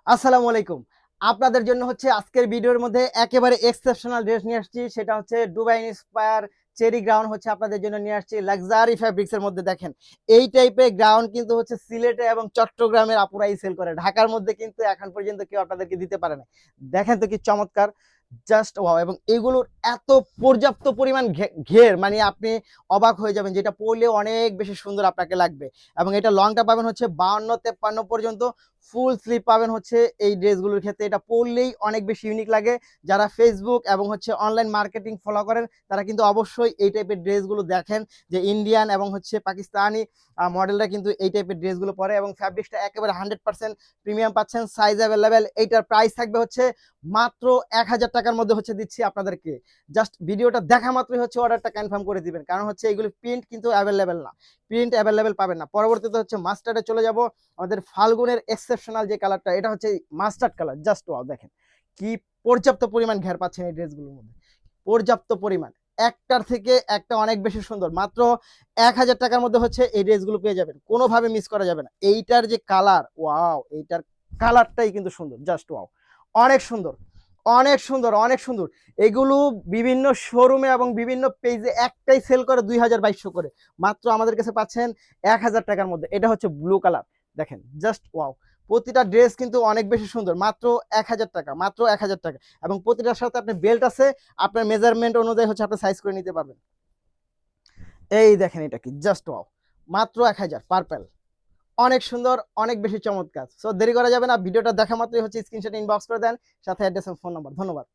আসসালামু আলাইকুম। আপনাদের জন্য হচ্ছে আজকের ভিডিওর মধ্যে একেবারে এক্সেপশনাল ড্রেস নিয়ে আসছি। সেটা হচ্ছে দুবাই ইন্সপায়ার চেরি গ্রাউন্ড হচ্ছে আপনাদের জন্য নিয়ে আসছি লাক্সারি ফ্যাব্রিক্স এর মধ্যে। দেখেন এই টাইপের গ্রাউন্ড কিন্তু হচ্ছে সিলেটে এবং চট্টগ্রামের আপুরাই সেল করে। ঢাকার মধ্যে কিন্তু এখন পর্যন্ত কেউ আপনাদেরকে দিতে পারে না। দেখেন তো কি চমৎকার, জাস্ট ওয়াও। এবং এগুলোর এত পর্যাপ্ত পরিমাণ ঘের, মানে আপনি অবাক হয়ে যাবেন, যেটা পরলে অনেক বেশি সুন্দর আপনাকে লাগবে। এবং এটা লংটা পাবেন হচ্ছে 52-53 পর্যন্ত, ফুল স্লিপ পাবেন হচ্ছে এই ড্রেসগুলোর ক্ষেত্রে। এটা পরলেই অনেক বেশি ইউনিক লাগে। যারা ফেসবুক এবং হচ্ছে অনলাইন মার্কেটিং ফলো করেন তারা কিন্তু অবশ্যই এই টাইপের ড্রেসগুলো দেখেন, যে ইন্ডিয়ান এবং হচ্ছে পাকিস্তানি মডেলরা কিন্তু এই টাইপের ড্রেসগুলো পরে। এবং ফ্যাব্রিক্সটা একেবারে 100% প্রিমিয়াম পাচ্ছেন, সাইজ অ্যাভেলেবেল। এইটার প্রাইস থাকবে হচ্ছে মাত্র 1000 টাকার মধ্যে হচ্ছে দিচ্ছি আপনাদেরকে। জাস্ট ভিডিওটা দেখা মাত্রই হচ্ছে অর্ডারটা কনফার্ম করে দিবেন, কারণ হচ্ছে এগুলো প্রিন্ট কিন্তু অ্যাভেলেবেল না, প্রিন্ট অ্যাভেলেবেল পাবেন না। পরবর্তীতে হচ্ছে মাস্টার্ডে চলে যাব। আমাদের ফাল্গুনের এক্সেপশনাল যে কালারটা, এটা হচ্ছে মাস্টার্ড কালার। জাস্ট ওয়াও, দেখেন কি পর্যাপ্ত পরিমাণ ঘের পাচ্ছেন এই ড্রেসগুলোর মধ্যে, পর্যাপ্ত পরিমাণ। একটার থেকে একটা অনেক বেশি সুন্দর। মাত্র 1000 টাকার মধ্যে হচ্ছে এই ড্রেসগুলো পেয়ে যাবেন, কোনোভাবে মিস করা যাবে না। এইটার যে কালার, ওয়াও, এইটার কালারটাই কিন্তু সুন্দর, জাস্ট ওয়াও, অনেক সুন্দর, অনেক সুন্দর, অনেক সুন্দর। এগুলো বিভিন্ন শোরুমে এবং বিভিন্ন পেজে একটাই সেল করে 2000-2200 করে, মাত্র আমাদের কাছে পাচ্ছেন 1000 টাকার মধ্যে। এটা হচ্ছে ব্লু কালার, দেখেন জাস্ট ওয়াও। প্রতিটা ড্রেস কিন্তু অনেক বেশি সুন্দর, মাত্র 1000 টাকা, মাত্র 1000 টাকা। এবং প্রতিটার সাথে আপনার বেল্ট আছে, আপনার মেজারমেন্ট অনুযায়ী হচ্ছে আপনি সাইজ করে নিতে পারবেন। এই দেখেন এটা কি, জাস্ট ওয়াও, মাত্র 1000, পার্পেল, অনেক সুন্দর, অনেক বেশি চমৎকার। সো দেরি করা যাবে না, ভিডিওটা দেখা মাত্রই হচ্ছে স্ক্রিনশট ইনবক্স করে দেন, সাথে অ্যাড্রেস এবং ফোন নাম্বার। ধন্যবাদ।